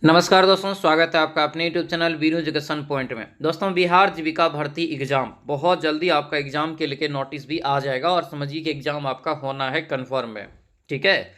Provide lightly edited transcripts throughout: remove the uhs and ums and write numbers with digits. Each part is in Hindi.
नमस्कार दोस्तों, स्वागत है आपका अपने YouTube channel Veeru education point में। दोस्तों, बिहार जीविका भर्ती एग्जाम बहुत जल्दी आपका एग्जाम के लिए नोटिस भी आ जाएगा और समझिए कि एग्जाम आपका होना है कंफर्म में। ठीक है,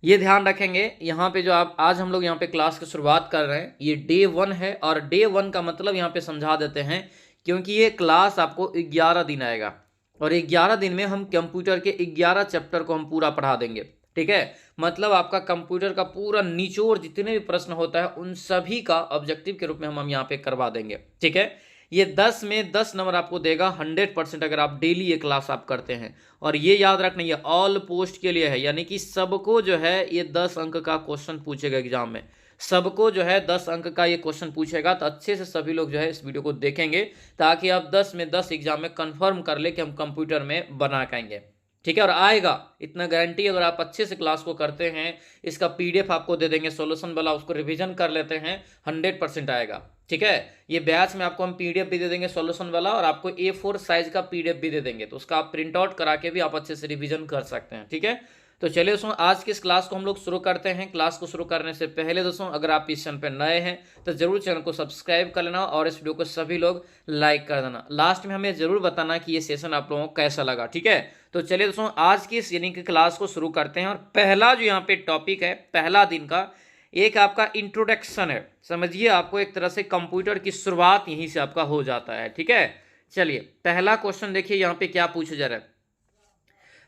ये ध्यान रखेंगे। यहाँ पे जो आप आज हम लोग यहाँ पे क्लास की शुरुआत कर रहे हैं, ये डे 1 है और डे 1 का मतलब यहाँ पे समझा देते हैं, क्योंकि ये क्लास आपको 11 दिन आएगा और 11 दिन में हम कंप्यूटर के 11 चैप्टर को हम पूरा पढ़ा देंगे। ठीक है, मतलब आपका कंप्यूटर का पूरा निचोड़ जितने भी प्रश्न होता है उन सभी का ऑब्जेक्टिव के रूप में हम यहाँ पे करवा देंगे। ठीक है, ये 10 में 10 नंबर आपको देगा 100% अगर आप डेली ये क्लास आप करते हैं। और ये याद रखना, ये ऑल पोस्ट के लिए है, यानी कि सबको जो है ये 10 अंक का क्वेश्चन पूछेगा एग्जाम में। सबको जो है 10 अंक का ये क्वेश्चन पूछेगा, तो अच्छे से सभी लोग जो है इस वीडियो को देखेंगे ताकि आप 10 में 10 एग्जाम में कंफर्म कर ले कि हम कंप्यूटर में बना पाएंगे। ठीक है, और आएगा, इतना गारंटी। अगर आप अच्छे से क्लास को करते हैं, इसका पीडीएफ आपको दे देंगे सॉल्यूशन वाला, उसको रिवीजन कर लेते हैं, 100% आएगा। ठीक है, ये बैच में आपको हम पीडीएफ भी दे देंगे सॉल्यूशन वाला और आपको A4 साइज का पीडीएफ भी दे देंगे, तो उसका आप प्रिंट आउट करा के भी आप अच्छे से रिवीजन कर सकते हैं। ठीक है, तो चलिए दोस्तों, आज की इस क्लास को हम लोग शुरू करते हैं। क्लास को शुरू करने से पहले दोस्तों, अगर आप इस चैनल पर नए हैं तो जरूर चैनल को सब्सक्राइब कर लेना और इस वीडियो को सभी लोग लाइक कर देना। लास्ट में हमें जरूर बताना कि ये सेशन आप लोगों को कैसा लगा। ठीक है, तो चलिए दोस्तों, आज की इस यानी कि क्लास को शुरू करते हैं। और पहला जो यहाँ पे टॉपिक है, पहला दिन का एक आपका इंट्रोडक्शन है। समझिए, आपको एक तरह से कंप्यूटर की शुरुआत यहीं से आपका हो जाता है। ठीक है, चलिए पहला क्वेश्चन देखिए यहाँ पे क्या पूछा जा रहा है।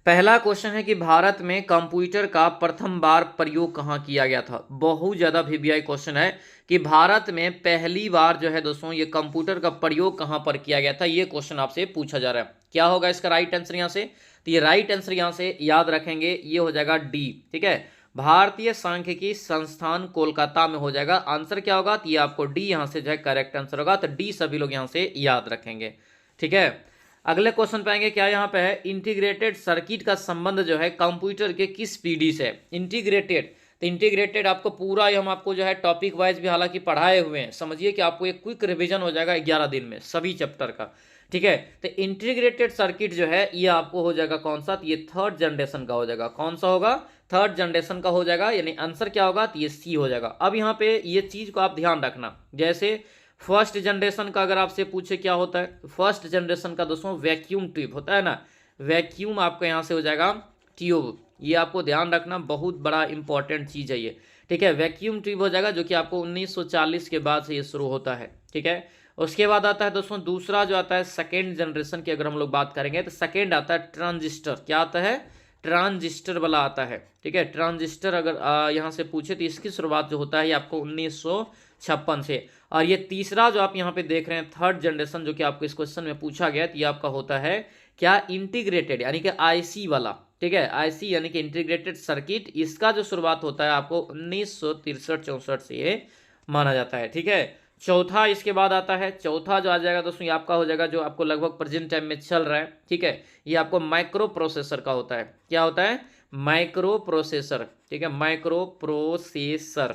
पहला क्वेश्चन है कि भारत में कंप्यूटर का प्रथम बार प्रयोग कहाँ किया गया था। बहुत ज़्यादा वीवीआई क्वेश्चन है कि भारत में पहली बार जो है दोस्तों ये कंप्यूटर का प्रयोग कहाँ पर किया गया था, ये क्वेश्चन आपसे पूछा जा रहा है। क्या होगा इसका राइट आंसर यहाँ से? तो ये राइट आंसर यहाँ से याद रखेंगे, ये हो जाएगा डी। ठीक है, भारतीय सांख्यिकी संस्थान कोलकाता में हो जाएगा। आंसर क्या होगा? तो ये आपको डी यहाँ से जो है करेक्ट आंसर होगा, तो डी सभी लोग यहाँ से याद रखेंगे। ठीक है, अगले क्वेश्चन पे आएंगे। क्या यहाँ पे है, इंटीग्रेटेड सर्किट का संबंध जो है कंप्यूटर के किस पीढ़ी से? इंटीग्रेटेड, तो इंटीग्रेटेड आपको पूरा हम आपको जो है टॉपिक वाइज भी हालांकि पढ़ाए हुए हैं। समझिए कि आपको एक क्विक रिवीजन हो जाएगा 11 दिन में सभी चैप्टर का। ठीक है, तो इंटीग्रेटेड सर्किट जो है ये आपको हो जाएगा कौन सा? तो ये थर्ड जनरेशन का हो जाएगा। कौन सा होगा? थर्ड जनरेशन का हो जाएगा, यानी आंसर क्या होगा? तो ये सी हो जाएगा। अब यहाँ पे ये चीज को आप ध्यान रखना, जैसे फर्स्ट जनरेशन का अगर आपसे पूछे क्या होता है, फर्स्ट जनरेशन का दोस्तों वैक्यूम ट्यूब होता है ना, वैक्यूम आपका यहाँ से हो जाएगा ट्यूब। ये आपको ध्यान रखना, बहुत बड़ा इंपॉर्टेंट चीज़ है ये। ठीक है, वैक्यूम ट्यूब हो जाएगा, जो कि आपको 1940 के बाद से ये शुरू होता है। ठीक है, उसके बाद आता है दोस्तों दूसरा जो आता है सेकेंड जनरेशन की अगर हम लोग बात करेंगे, तो सेकेंड आता है ट्रांजिस्टर। क्या आता है? ट्रांजिस्टर वाला आता है। ठीक है, ट्रांजिस्टर अगर यहाँ से पूछे तो इसकी शुरुआत जो होता है ये आपको 1956 से। और ये तीसरा जो आप यहाँ पे देख रहे हैं थर्ड जनरेशन, जो कि आपको इस क्वेश्चन में पूछा गया, तो ये आपका होता है क्या? इंटीग्रेटेड, यानी कि आईसी वाला। ठीक है, आईसी यानी कि इंटीग्रेटेड सर्किट, इसका जो शुरुआत होता है आपको 1963-64 से ये माना जाता है। ठीक है, चौथा इसके बाद आता है, चौथा जो आ जाएगा दोस्तों ये आपका हो जाएगा जो आपको लगभग प्रेजेंट टाइम में चल रहा है। ठीक है, ये आपको माइक्रो प्रोसेसर का होता है। क्या होता है? Micro processor. ठीक है, माइक्रो प्रोसेसर,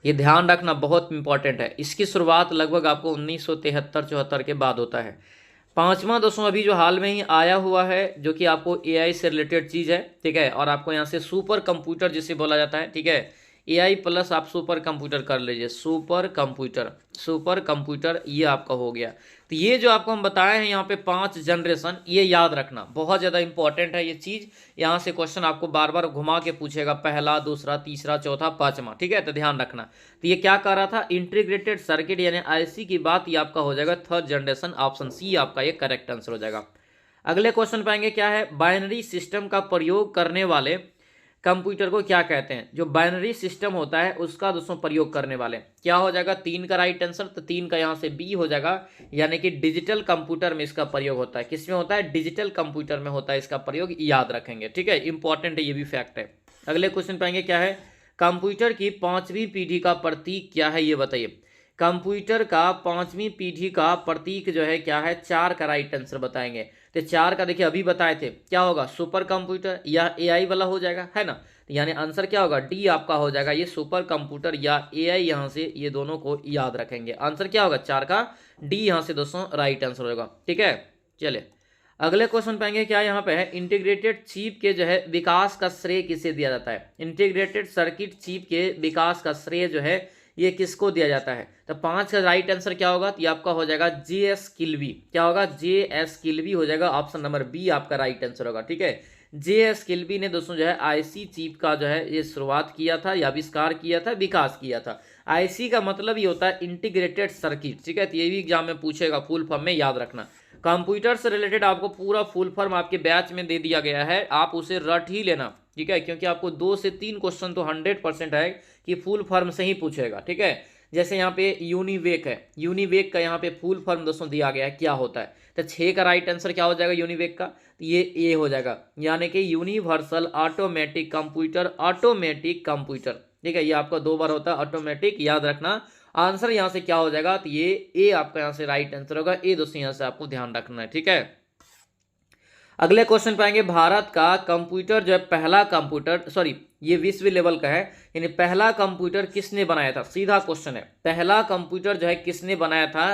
ये ध्यान रखना, बहुत इंपॉर्टेंट है। इसकी शुरुआत लगभग आपको 1973-74 के बाद होता है। पांचवा दोस्तों अभी जो हाल में ही आया हुआ है, जो कि आपको एआई से रिलेटेड चीज़ है। ठीक है, और आपको यहाँ से सुपर कंप्यूटर जिसे बोला जाता है। ठीक है, एआई प्लस आप सुपर कंप्यूटर कर लीजिए, सुपर कंप्यूटर, सुपर कंप्यूटर ये आपका हो गया। तो ये जो आपको हम बताए हैं यहाँ पे 5 जनरेशन, ये याद रखना, बहुत ज़्यादा इंपॉर्टेंट है ये चीज़। यहाँ से क्वेश्चन आपको बार बार घुमा के पूछेगा, पहला, दूसरा, तीसरा, चौथा, पांचवा। ठीक है, तो ध्यान रखना। तो ये क्या कर रहा था? इंटीग्रेटेड सर्किट यानी आईसी की बात, ये आपका हो जाएगा थर्ड जनरेशन। ऑप्शन सी आपका ये करेक्ट आंसर हो जाएगा। अगले क्वेश्चन पाएंगे, क्या है, बाइनरी सिस्टम का प्रयोग करने वाले कंप्यूटर को क्या कहते हैं? जो बाइनरी सिस्टम होता है उसका दोस्तों प्रयोग करने वाले, क्या हो जाएगा? 3 का राइट आंसर, तो 3 का यहाँ से बी हो जाएगा, यानी कि डिजिटल कंप्यूटर में इसका प्रयोग होता है। किसमें होता है? डिजिटल कंप्यूटर में होता है इसका प्रयोग, याद रखेंगे। ठीक है, इंपॉर्टेंट है, ये भी फैक्ट है। अगले क्वेश्चन पाएंगे, क्या है, कंप्यूटर की 5वीं पीढ़ी का प्रतीक क्या है, ये बताइए। कंप्यूटर का 5वीं पीढ़ी का प्रतीक जो है क्या है? 4 का राइट आंसर बताएंगे। तो 4 का देखिए अभी बताए थे, क्या होगा? सुपर कंप्यूटर या एआई वाला हो जाएगा, है ना। तो यानी आंसर क्या होगा? डी आपका हो जाएगा, ये सुपर कंप्यूटर या एआई, यहाँ से ये दोनों को याद रखेंगे। आंसर क्या होगा? 4 का डी यहाँ से दोस्तों राइट आंसर होगा। ठीक है, चलिए अगले क्वेश्चन पाएंगे क्या यहाँ पे है, इंटीग्रेटेड चिप के जो है विकास का श्रेय किसे दिया जाता है। इंटीग्रेटेड सर्किट चिप के विकास का श्रेय जो है ये किसको दिया जाता है। तो 5 का राइट आंसर क्या होगा, तो ये आपका हो जाएगा JS किल्वी। क्या होगा, JS किल्वी हो जाएगा, ऑप्शन नंबर बी आपका राइट आंसर होगा। ठीक है, JS किल्वी ने दोस्तों जो है IC चिप का जो है ये शुरुआत किया था या आविष्कार किया था, विकास किया था। IC का मतलब ये होता है इंटीग्रेटेड सर्किट। ठीक है, तो ये भी एग्जाम में पूछेगा, फुल फॉर्म में याद रखना। कंप्यूटर से रिलेटेड आपको पूरा फुल फॉर्म आपके बैच में दे दिया गया है, आप उसे रट ही लेना। ठीक है, क्योंकि आपको 2 से 3 क्वेश्चन तो 100% है कि फुल फॉर्म से ही पूछेगा। ठीक है, जैसे यहाँ पे यूनिवेक है, यूनिवेक का यहाँ पे फुल फॉर्म दोस्तों दिया गया है, क्या होता है। तो 6 का राइट आंसर क्या हो जाएगा यूनिवेक का, तो ये हो जाएगा, यानी कि universal automatic computer, automatic computer. ठीक है, ये आपका 2 बार होता है ऑटोमेटिक, याद रखना। आंसर यहाँ से क्या हो जाएगा, तो ये ए आपका यहाँ से राइट आंसर होगा। ए दोस्तों यहाँ से आपको ध्यान रखना है। ठीक है, अगले क्वेश्चन पाएंगे, भारत का कंप्यूटर जो है पहला कंप्यूटर, सॉरी ये विश्व लेवल का है, यानी पहला कंप्यूटर किसने बनाया था। सीधा क्वेश्चन है, पहला कंप्यूटर जो है किसने बनाया था।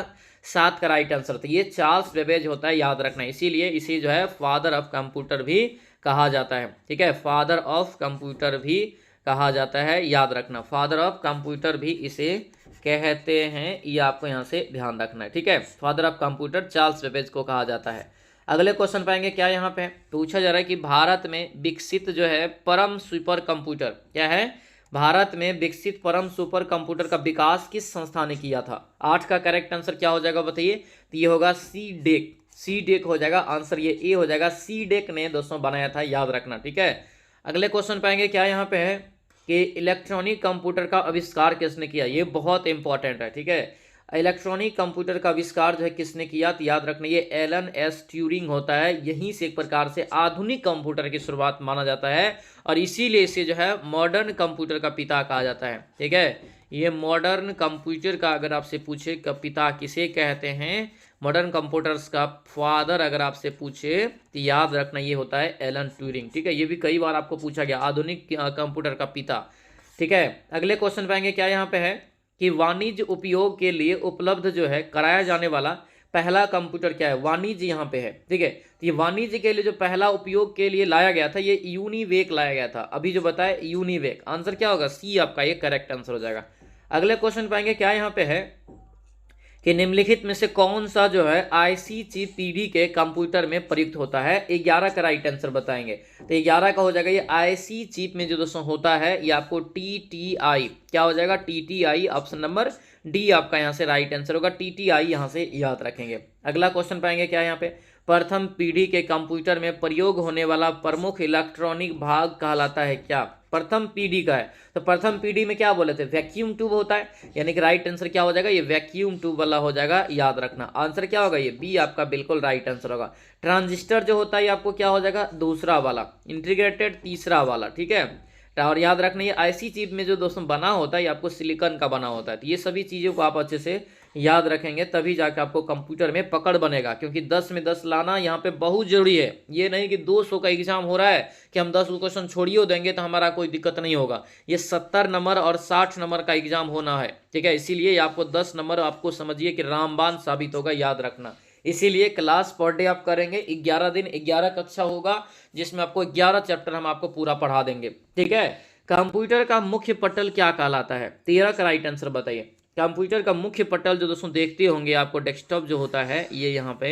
7 का राइट आंसर था, ये चार्ल्स बेबेज होता है, याद रखना। इसीलिए इसे जो है फादर ऑफ कंप्यूटर भी कहा जाता है। ठीक है, फादर ऑफ कंप्यूटर भी कहा जाता है, याद रखना। फादर ऑफ कंप्यूटर भी इसे कहते हैं, ये आपको यहाँ से ध्यान रखना है। ठीक है, father of computer Charles Babbage को कहा जाता है। अगले क्वेश्चन पाएंगे क्या यहाँ पे पूछा जा रहा है कि भारत में विकसित जो है परम सुपर कंप्यूटर क्या है। भारत में विकसित परम सुपर कंप्यूटर का विकास किस संस्था ने किया था। 8 का करेक्ट आंसर क्या हो जाएगा बताइए, तो ये होगा CDEC। CDEC हो जाएगा आंसर, ये ए हो जाएगा। CDEC ने दोस्तों बनाया था, याद रखना। ठीक है, अगले क्वेश्चन पाएंगे क्या यहाँ पे है कि इलेक्ट्रॉनिक कंप्यूटर का आविष्कार किसने किया। ये बहुत इंपॉर्टेंट है। ठीक है, इलेक्ट्रॉनिक कंप्यूटर का आविष्कार जो है किसने किया, तो याद रखना ये एलन एस ट्यूरिंग होता है। यहीं से एक प्रकार से आधुनिक कंप्यूटर की शुरुआत माना जाता है और इसीलिए इसे जो है मॉडर्न कंप्यूटर का पिता कहा जाता है। ठीक है, ये मॉडर्न कंप्यूटर का अगर आपसे पूछे कि पिता किसे कहते हैं, मॉडर्न कंप्यूटर्स का फादर अगर आपसे पूछे तो याद रखना ये होता है एलन ट्यूरिंग। ठीक है, ये भी कई बार आपको पूछा गया, आधुनिक कंप्यूटर का पिता। ठीक है, अगले क्वेश्चन पाएंगे क्या यहाँ पे है कि वाणिज्य उपयोग के लिए उपलब्ध जो है कराया जाने वाला पहला कंप्यूटर क्या है। वाणिज्य यहाँ पे है। ठीक है, तो ये वाणिज्य के लिए जो पहला उपयोग के लिए लाया गया था ये यूनिवेक लाया गया था। अभी जो बताया यूनिवेक, आंसर क्या होगा, सी आपका ये करेक्ट आंसर हो जाएगा। अगले क्वेश्चन पाएंगे क्या यहाँ पे है कि निम्नलिखित में से कौन सा जो है IC चिप PD के कंप्यूटर में प्रयुक्त होता है। 11 का राइट आंसर बताएंगे, तो 11 का हो जाएगा ये IC चिप में जो दोस्तों होता है ये आपको TTI, क्या हो जाएगा TTI, ऑप्शन नंबर डी आपका यहाँ से राइट आंसर होगा। TTI यहाँ से याद रखेंगे। अगला क्वेश्चन पाएंगे क्या यहाँ पे, प्रथम पीढ़ी के कंप्यूटर में प्रयोग होने वाला प्रमुख इलेक्ट्रॉनिक भाग कहलाता है क्या। प्रथम पीढ़ी का है, तो प्रथम पीढ़ी में क्या बोले थे, वैक्यूम ट्यूब होता है, यानी कि राइट आंसर क्या हो जाएगा, ये वैक्यूम ट्यूब वाला हो जाएगा, याद रखना। आंसर क्या होगा, ये बी आपका बिल्कुल राइट आंसर होगा। ट्रांजिस्टर जो होता है ये आपको क्या हो जाएगा, दूसरा वाला, इंटीग्रेटेड तीसरा वाला। ठीक है, और याद रखना ये IC चिप में जो दोस्तों बना होता है ये आपको सिलिकॉन का बना होता है। तो ये सभी चीज़ों को आप अच्छे से याद रखेंगे तभी जाके आपको कंप्यूटर में पकड़ बनेगा, क्योंकि 10 में 10 लाना यहाँ पे बहुत जरूरी है। ये नहीं कि 200 का एग्जाम हो रहा है कि हम 10 क्वेश्चन छोड़िए देंगे तो हमारा कोई दिक्कत नहीं होगा। ये 70 नंबर और 60 नंबर का एग्जाम होना है। ठीक है, इसीलिए आपको 10 नंबर आपको समझिए कि रामबाण साबित होगा, याद रखना। इसीलिए क्लास पर डे आप करेंगे, 11 दिन 11 कक्षा होगा जिसमें आपको 11 चैप्टर हम आपको पूरा पढ़ा देंगे। ठीक है, कंप्यूटर का मुख्य पटल क्या कहलाता है, 13 का राइट आंसर बताइए। कंप्यूटर का मुख्य पटल जो दोस्तों देखते होंगे आपको डेस्कटॉप जो होता है ये यहाँ पे,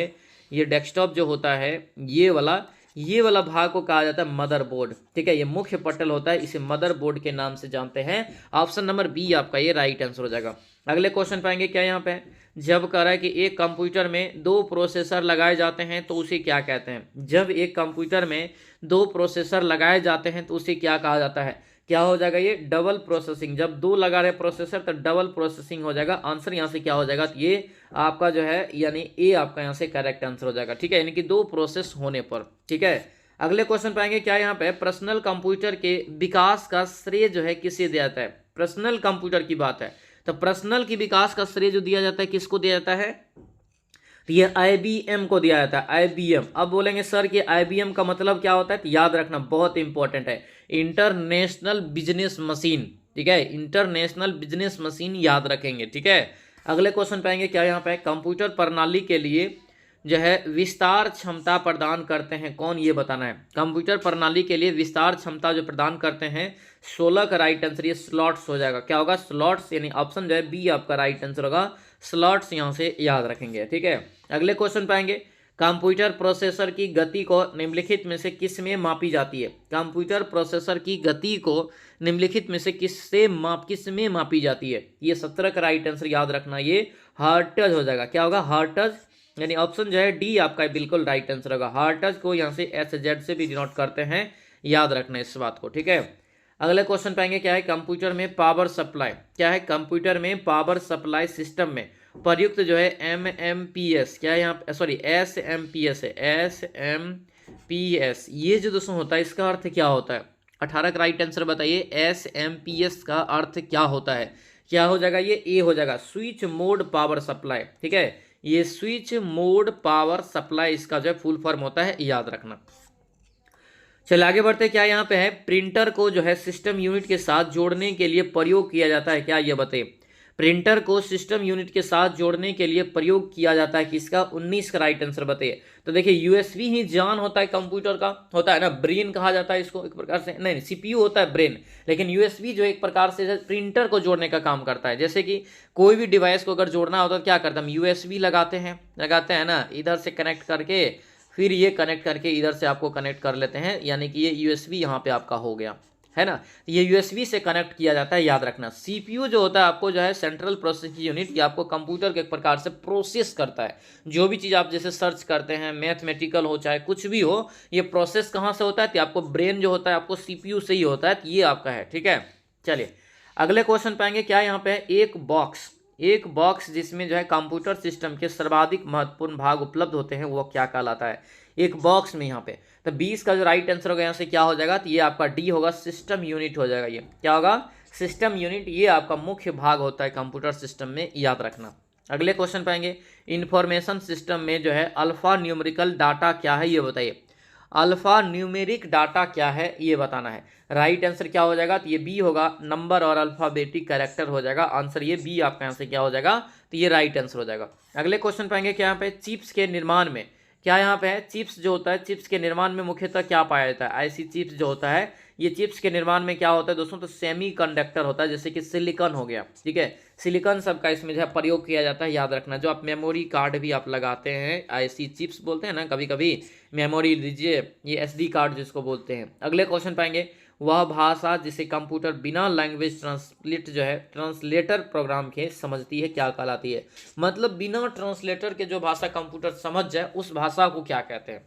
ये डेस्कटॉप जो होता है ये वाला भाग को कहा जाता है मदरबोर्ड। ठीक है, ये मुख्य पटल होता है, इसे मदरबोर्ड के नाम से जानते हैं। ऑप्शन नंबर बी आपका ये राइट आंसर हो जाएगा। अगले क्वेश्चन पाएंगे क्या यहाँ पे, जब कह रहा है कि एक कंप्यूटर में 2 प्रोसेसर लगाए जाते हैं तो उसे क्या कहते हैं। जब एक कंप्यूटर में 2 प्रोसेसर लगाए जाते हैं तो उसे क्या कहा जाता है, क्या हो जाएगा, ये डबल प्रोसेसिंग। जब 2 लगा रहे प्रोसेसर तो डबल प्रोसेसिंग हो जाएगा। आंसर यहाँ से क्या हो जाएगा, तो ये आपका जो है यानी ए आपका यहाँ से करेक्ट आंसर हो जाएगा। ठीक है, यानी कि 2 प्रोसेस होने पर। ठीक है, अगले क्वेश्चन पाएंगे क्या यहाँ पे, पर्सनल कंप्यूटर के विकास का श्रेय जो है किसे दिया जाता है। पर्सनल कंप्यूटर की बात है तो पर्सनल की विकास का श्रेय जो दिया जाता है किसको दिया जाता है, तो ये IBM को दिया जाता है। IBM, अब बोलेंगे सर कि IBM का मतलब क्या होता है, तो याद रखना बहुत इंपॉर्टेंट है, इंटरनेशनल बिजनेस मशीन। ठीक है, इंटरनेशनल बिजनेस मशीन याद रखेंगे। ठीक है, अगले क्वेश्चन पाएंगे क्या यहाँ पे, कंप्यूटर प्रणाली के लिए जो है विस्तार क्षमता प्रदान करते हैं, कौन, ये बताना है। कंप्यूटर प्रणाली के लिए विस्तार क्षमता जो प्रदान करते हैं 16 का राइट आंसर ये स्लॉट्स हो जाएगा। क्या होगा? स्लॉट्स, यानी ऑप्शन जो है बी आपका राइट आंसर होगा। स्लॉट्स यहाँ से याद रखेंगे, ठीक है। अगले क्वेश्चन पाएंगे, कंप्यूटर प्रोसेसर की गति को निम्नलिखित में से किस में मापी जाती है? कंप्यूटर प्रोसेसर की गति को निम्नलिखित में से किस में मापी जाती है? ये 17 का राइट आंसर याद रखना, ये हर्ट्ज हो जाएगा। क्या होगा? हर्ट्ज, यानी ऑप्शन जो है डी आपका बिल्कुल राइट आंसर होगा। हर्ट्ज को यहाँ से SZ से भी डिनोट करते हैं, याद रखना इस बात को, ठीक है। अगले क्वेश्चन पाएंगे, क्या है कंप्यूटर में पावर सप्लाई, क्या है कंप्यूटर में पावर सप्लाई सिस्टम में प्रयुक्त जो है MMPS, क्या है यहाँ, सॉरी SMPS है, SMPS, ये जो दोस्तों होता है इसका अर्थ क्या होता है? 18 का राइट आंसर बताइए, SMPS का अर्थ क्या होता है? क्या हो जाएगा? ये ए हो जाएगा, स्विच मोड पावर सप्लाई, ठीक है। ये स्विच मोड पावर सप्लाई इसका जो है फुल फॉर्म होता है, याद रखना। चलिए आगे बढ़ते, क्या यहाँ पे है, प्रिंटर को जो है सिस्टम यूनिट के साथ जोड़ने के लिए प्रयोग किया जाता है, क्या ये बताइए। प्रिंटर को सिस्टम यूनिट के साथ जोड़ने के लिए प्रयोग किया जाता है किसका? 19 का राइट आंसर बताइए। तो देखिए यूएसबी ही जान होता है कंप्यूटर का, होता है ना, ब्रेन कहा जाता है इसको एक प्रकार से, नहीं सीपीयू होता है ब्रेन, लेकिन यूएसबी जो एक प्रकार से प्रिंटर को जोड़ने का काम करता है। जैसे कि कोई भी डिवाइस को अगर जोड़ना होता है तो क्या करते हैं हम? यूएसबी लगाते हैं ना, इधर से कनेक्ट करके फिर ये कनेक्ट करके इधर से आपको कनेक्ट कर लेते हैं, यानी कि ये यूएसबी यहाँ पे आपका हो गया, है ना। ये यूएसबी से कनेक्ट किया जाता है, याद रखना। सीपीयू जो होता है आपको जो है सेंट्रल प्रोसेसिंग यूनिट, ये आपको कंप्यूटर के एक प्रकार से प्रोसेस करता है। जो भी चीज़ आप जैसे सर्च करते हैं, मैथमेटिकल हो चाहे कुछ भी हो, ये प्रोसेस कहाँ से होता है? तो आपको ब्रेन जो होता है आपको सीपीयू से ही होता है, तो ये आपका है, ठीक है। चलिए अगले क्वेश्चन पाएंगे, क्या यहाँ पे एक बॉक्स जिसमें जो है कंप्यूटर सिस्टम के सर्वाधिक महत्वपूर्ण भाग उपलब्ध होते हैं, वो क्या कहलाता है? एक बॉक्स में यहाँ पे, तो 20 का जो राइट आंसर होगा यहाँ से क्या हो जाएगा? तो ये आपका डी होगा, सिस्टम यूनिट हो जाएगा। ये क्या होगा? सिस्टम यूनिट, ये आपका मुख्य भाग होता है कंप्यूटर सिस्टम में, याद रखना। अगले क्वेश्चन पाएंगे, इंफॉर्मेशन सिस्टम में जो है अल्फा न्यूमेरिकल डाटा क्या है, ये बताइए। अल्फा न्यूमेरिक डाटा क्या है, ये बताना है। राइट आंसर क्या हो जाएगा? तो ये बी होगा, नंबर और अल्फाबेटिक कैरेक्टर हो जाएगा आंसर, ये बी आपका यहाँ से क्या हो जाएगा? तो ये राइट आंसर हो जाएगा। अगले क्वेश्चन पाएंगे, क्या यहाँ पे चिप्स के निर्माण में, क्या यहाँ पे है, चिप्स जो होता है, चिप्स के निर्माण में मुख्यतः क्या पाया जाता है? ऐसी चिप्स जो होता है, ये चिप्स के निर्माण में क्या होता है दोस्तों? तो सेमी कंडक्टर होता है, जैसे कि सिलिकॉन हो गया, ठीक है। सिलिकॉन सबका इसमें जो है प्रयोग किया जाता है, याद रखना। जो आप मेमोरी कार्ड भी आप लगाते हैं, ऐसी चिप्स बोलते हैं ना कभी कभी, मेमोरी लीजिए, ये SD कार्ड जिसको बोलते हैं। अगले क्वेश्चन पाएंगे, वह भाषा जिसे कंप्यूटर बिना लैंग्वेज ट्रांसलेट जो है ट्रांसलेटर प्रोग्राम के समझती है, क्या कहलाती है? मतलब बिना ट्रांसलेटर के जो भाषा कंप्यूटर समझ जाए उस भाषा को क्या कहते हैं?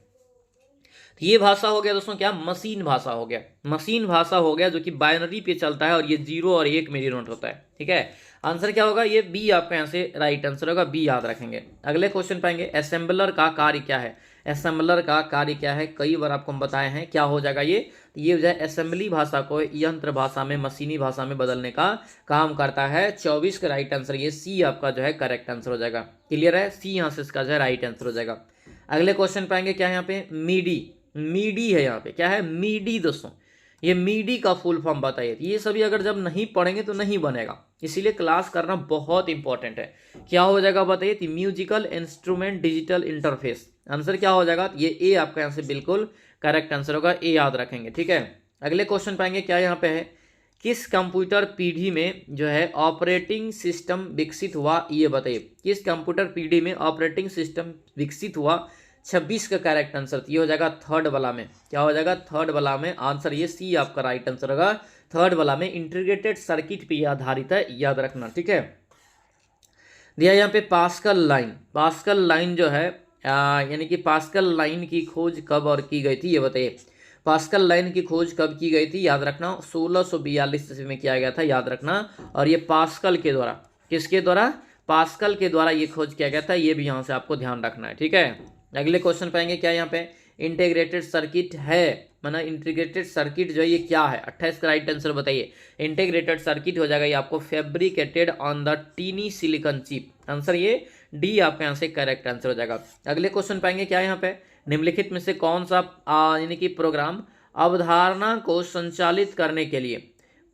ये भाषा हो गया दोस्तों क्या? मशीन भाषा हो गया, मशीन भाषा हो गया, जो कि बाइनरी पे चलता है और ये 0 और 1 में डिनोट होता है, ठीक है। आंसर क्या होगा? ये बी आपका यहाँ से राइट आंसर होगा, बी याद रखेंगे। अगले क्वेश्चन पाएंगे, असेंबलर का कार्य क्या है? असेंबलर का कार्य क्या है? कई बार आपको हम बताए हैं, क्या हो जाएगा ये? ये जो है असेंबली भाषा को यंत्र भाषा में, मशीनी भाषा में बदलने का काम करता है। 24 का राइट आंसर, ये सी आपका जो है करेक्ट आंसर हो जाएगा। क्लियर है? सी यहाँ से इसका जो है राइट आंसर हो जाएगा। अगले क्वेश्चन पाएंगे, क्या है यहाँ पे? मीडी है यहाँ पे, क्या है? मीडी दोस्तों, ये मीडी का फुल फॉर्म बताइए। ये सभी अगर जब नहीं पढ़ेंगे तो नहीं बनेगा, इसीलिए क्लास करना बहुत इंपॉर्टेंट है। क्या हो जाएगा बताइए? तो musical instrument digital interface, answer क्या हो जाएगा? ये ए आपका यहाँ से बिल्कुल करेक्ट आंसर होगा, ए याद रखेंगे, ठीक है। अगले क्वेश्चन पाएंगे, क्या यहाँ पे है? किस कंप्यूटर पीढ़ी में जो है ऑपरेटिंग सिस्टम विकसित हुआ, ये बताइए। किस कंप्यूटर पीढ़ी में ऑपरेटिंग सिस्टम विकसित हुआ? 26 का करेक्ट आंसर ये हो जाएगा थर्ड वाला में, क्या हो जाएगा? थर्ड वाला में आंसर, ये सी आपका राइट आंसर होगा। थर्ड वाला में इंटीग्रेटेड सर्किट पे आधारित है, याद रखना, ठीक है। दिया यहाँ पे पास्कल लाइन जो है यानी कि पास्कल लाइन की खोज कब और की गई थी, ये बताइए। पास्कल लाइन की खोज कब की गई थी? याद रखना 1642 ईस्वी में किया गया था, याद रखना। और ये पास्कल के द्वारा, किसके द्वारा? पास्कल के द्वारा ये खोज किया गया था, ये भी यहाँ से आपको ध्यान रखना है, ठीक है। अगले क्वेश्चन पाएंगे, क्या यहाँ पे इंटीग्रेटेड सर्किट है, माना इंटीग्रेटेड सर्किट जो है ये क्या है? 28 का राइट आंसर बताइए। इंटीग्रेटेड सर्किट हो जाएगा ये आपको fabricated on the tiny silicon chip, answer ये डी आपके यहाँ से करेक्ट आंसर हो जाएगा। अगले क्वेश्चन पाएंगे, क्या यहाँ पे निम्नलिखित में से कौन सा यानी कि प्रोग्राम अवधारणा को संचालित करने के लिए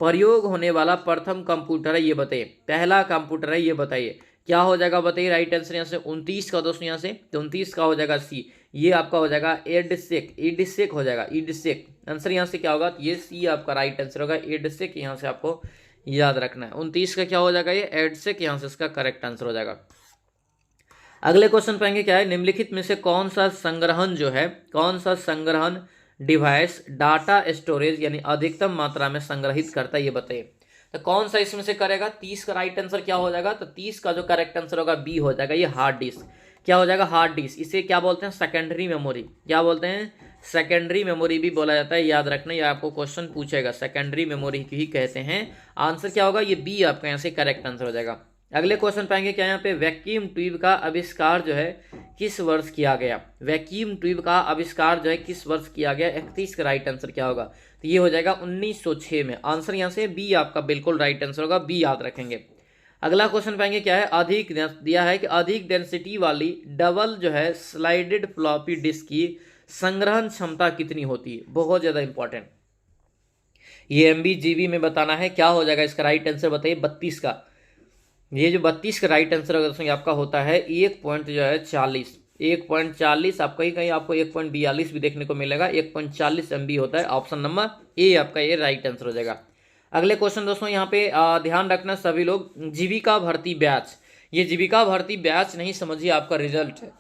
प्रयोग होने वाला प्रथम कंप्यूटर है, ये बताइए। पहला कंप्यूटर है, ये बताइए। क्या हो जाएगा बताइए राइट आंसर यहाँ से 29 का दोस्तों, यहाँ से तो 29 का हो जाएगा सी, ये आपका हो जाएगा एडसेक, ईडसेक हो जाएगा, ईडसेक आंसर यहाँ से क्या होगा, ये सी आपका राइट आंसर होगा, एडसेक यहाँ से आपको याद रखना है। 29 का क्या हो जाएगा, ये एडसेक यहाँ से इसका करेक्ट आंसर हो जाएगा। अगले क्वेश्चन पाएंगे क्या है, निम्नलिखित में से कौन सा संग्रहण जो है, कौन सा संग्रहण डिवाइस डाटा स्टोरेज यानी अधिकतम मात्रा में संग्रहित करता है, ये बताइए। तो कौन सा इसमें से करेगा, 30 का राइट आंसर क्या हो जाएगा, तो 30 का जो करेक्ट आंसर होगा बी हो जाएगा, ये हार्ड डिस्क। क्या हो जाएगा, हार्ड डिस्क। इसे क्या बोलते हैं, सेकेंडरी मेमोरी। क्या बोलते हैं, सेकेंडरी मेमोरी भी बोला जाता है, याद रखना, ये आपको क्वेश्चन पूछेगा, सेकेंडरी मेमोरी ही कहते हैं। आंसर क्या होगा, ये बी आपका यहाँ से करेक्ट आंसर हो जाएगा। अगले क्वेश्चन पाएंगे क्या यहाँ पे, वैक्यूम ट्यूब का आविष्कार जो है किस वर्ष किया गया, वैक्यूम ट्यूब का आविष्कार जो है किस वर्ष किया गया, 31 का राइट आंसर क्या होगा, तो ये हो जाएगा 1906 में। आंसर यहाँ से बी आपका बिल्कुल राइट आंसर होगा, बी याद रखेंगे। अगला क्वेश्चन पाएंगे क्या है, अधिक दिया है कि अधिक डेंसिटी वाली डबल जो है स्लाइडेड फ्लॉपी डिस्क की संग्रहण क्षमता कितनी होती है, बहुत ज्यादा इंपॉर्टेंट, ये MB GB में बताना है। क्या हो जाएगा इसका राइट आंसर बताइए, 32 का। ये जो 32 का राइट आंसर होगा दोस्तों, आपका होता है 1.40, 1.40, आपका ही कहीं आपको 1.42 भी देखने को मिलेगा, 1.40 MB होता है। ऑप्शन नंबर ए आपका ये राइट आंसर हो जाएगा। अगले क्वेश्चन दोस्तों यहाँ पे ध्यान रखना सभी लोग, जीविका भर्ती बैच, ये जीविका भर्ती बैच नहीं समझिए आपका रिजल्ट है,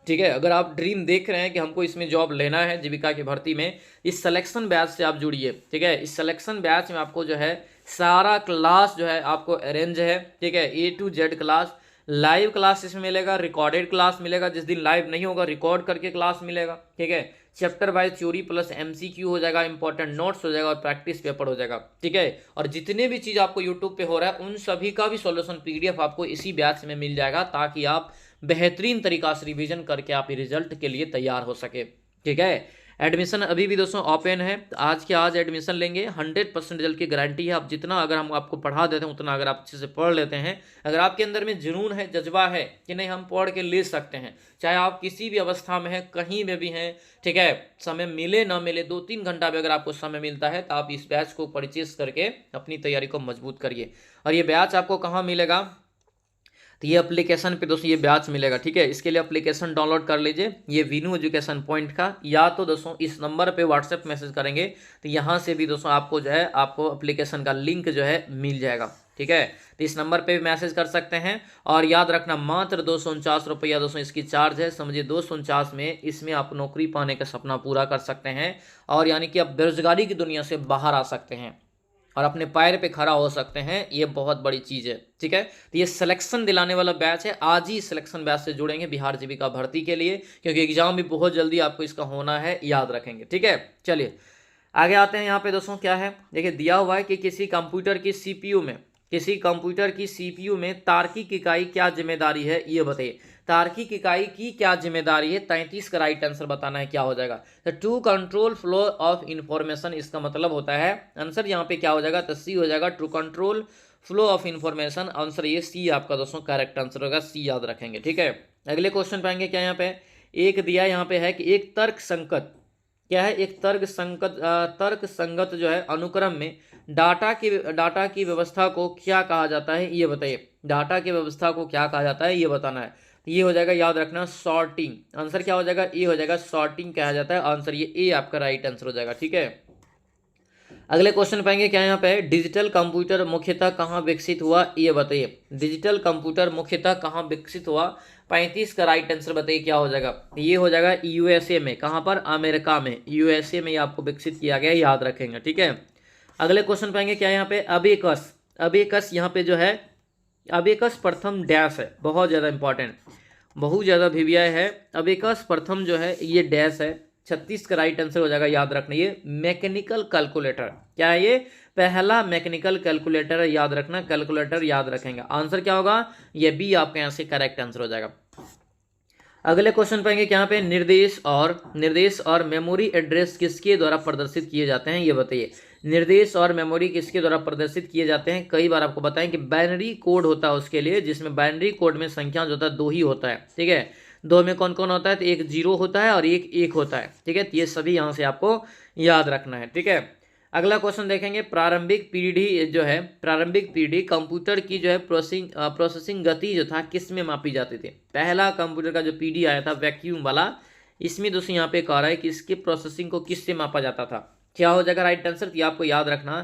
ठीक है। अगर आप ड्रीम देख रहे हैं कि हमको इसमें जॉब लेना है जीविका की भर्ती में, इस सिलेक्शन बैच से आप जुड़िए, ठीक है। इस सिलेक्शन बैच में आपको जो है सारा क्लास जो है आपको अरेंज है, ठीक है, A to Z class, live class इसमें मिलेगा, रिकॉर्डेड क्लास मिलेगा, जिस दिन लाइव नहीं होगा रिकॉर्ड करके क्लास मिलेगा, ठीक है। Chapter wise theory plus MCQ हो जाएगा, इंपॉर्टेंट नोट्स हो जाएगा और प्रैक्टिस पेपर हो जाएगा, ठीक है। और जितने भी चीज़ आपको यूट्यूब पे हो रहा है उन सभी का भी सॉल्यूशन PDF आपको इसी बैच में मिल जाएगा, ताकि आप बेहतरीन तरीका से रिवीजन करके आप रिजल्ट के लिए तैयार हो सके, ठीक है। एडमिशन अभी भी दोस्तों ओपन है, आज के आज एडमिशन लेंगे, 100% रिजल्ट की गारंटी है। आप जितना अगर हम आपको पढ़ा देते हैं उतना अगर आप अच्छे से पढ़ लेते हैं, अगर आपके अंदर में जुनून है, जज्बा है कि नहीं हम पढ़ के ले सकते हैं, चाहे आप किसी भी अवस्था में हैं, कहीं में भी हैं, ठीक है, समय मिले ना मिले, 2-3 घंटा भी अगर आपको समय मिलता है तो आप इस बैच को परचेज करके अपनी तैयारी को मजबूत करिए। और ये बैच आपको कहाँ मिलेगा, तो ये एप्लीकेशन पे दोस्तों ये बैच मिलेगा, ठीक है। इसके लिए एप्लीकेशन डाउनलोड कर लीजिए, ये वीनू एजुकेशन पॉइंट का, या तो दोस्तों इस नंबर पे व्हाट्सएप मैसेज करेंगे तो यहाँ से भी दोस्तों आपको जो है आपको एप्लीकेशन का लिंक जो है मिल जाएगा, ठीक है। तो इस नंबर पे भी मैसेज कर सकते हैं। और याद रखना मात्र 249 रुपया दोस्तों इसकी चार्ज है, समझिए 249 में इसमें आप नौकरी पाने का सपना पूरा कर सकते हैं, और यानी कि आप बेरोजगारी की दुनिया से बाहर आ सकते हैं और अपने पैर पे खड़ा हो सकते हैं, ये बहुत बड़ी चीज़ है, ठीक है। तो ये सिलेक्शन दिलाने वाला बैच है, आज ही सिलेक्शन बैच से जुड़ेंगे बिहार जीविका भर्ती के लिए, क्योंकि एग्जाम भी बहुत जल्दी आपको इसका होना है, याद रखेंगे, ठीक है। चलिए आगे आते हैं। यहाँ पे दोस्तों क्या है, देखिए दिया हुआ है कि किसी कंप्यूटर की CPU में तार्किक इकाई क्या जिम्मेदारी है, ये बताइए। तार्किक इकाई की क्या जिम्मेदारी है, 33 का राइट आंसर बताना है, क्या हो जाएगा, तो to control flow of information, इसका मतलब होता है आंसर यहाँ पे क्या हो जाएगा, तो सी हो जाएगा, to control flow of information. Answer ये सी आपका दोस्तों करेक्ट आंसर होगा, सी याद रखेंगे, ठीक है। अगले क्वेश्चन पाएंगे क्या, यहाँ पे एक दिया यहाँ पे है कि एक तर्क संगत, क्या है, एक तर्क संगत जो है अनुक्रम में डाटा की व्यवस्था को क्या कहा जाता है, ये बताइए। डाटा की व्यवस्था को क्या कहा जाता है, ये बताना है। ये हो जाएगा, याद रखना, सॉर्टिंग। आंसर क्या हो जाएगा, ए हो जाएगा, सॉर्टिंग कहा जाता है। आंसर ये ए आपका राइट आंसर हो जाएगा, ठीक है। अगले क्वेश्चन पाएंगे क्या, यहाँ पे डिजिटल कंप्यूटर मुख्यतः कहाँ विकसित हुआ, ये बताइए। डिजिटल कंप्यूटर मुख्यतः कहाँ विकसित हुआ, 35 का राइट आंसर बताइए, क्या हो जाएगा। ये हो जाएगा USA में, कहाँ पर, अमेरिका में, USA में आपको विकसित किया गया, याद रखेंगे, ठीक है। अगले क्वेश्चन पाएंगे क्या, यहाँ पे अबेकस यहाँ पे जो है अबेकस प्रथम डैश है, बहुत ज़्यादा इंपॉर्टेंट, बहुत ज़्यादा भिविया है। अबेकस प्रथम जो है ये डैश है, 36 का राइट आंसर हो जाएगा, याद रखना। ये मैकेनिकल कैलकुलेटर, क्या है, ये पहला मैकेनिकल कैलकुलेटर है, याद रखना, कैलकुलेटर याद रखेंगे। आंसर क्या होगा, ये बी आपके यहाँ से करेक्ट आंसर हो जाएगा। अगले क्वेश्चन पाएंगे क्या, पे निर्देश और मेमोरी एड्रेस किसके द्वारा प्रदर्शित किए जाते हैं, ये बताइए। निर्देश और मेमोरी किसके द्वारा प्रदर्शित किए जाते हैं, कई बार आपको बताएं कि बाइनरी कोड होता है उसके लिए, जिसमें बाइनरी कोड में संख्या जो होता है 2 ही होता है, ठीक है। 2 में कौन कौन होता है, तो एक 0 होता है और एक 1 होता है, ठीक है। तो ये सभी यहाँ से आपको याद रखना है, ठीक है। अगला क्वेश्चन देखेंगे, प्रारंभिक पीढ़ी जो है, प्रारंभिक पीढ़ी कंप्यूटर की जो है प्रोसेसिंग गति जो था किस में मापी जाती थी। पहला कंप्यूटर का जो पीढ़ी आया था वैक्यूम वाला, इसमें दोस्तों यहाँ पे कह रहा है कि इसकी प्रोसेसिंग को किससे मापा जाता था। क्या हो जाएगा राइट आंसर, ये आपको याद रखना,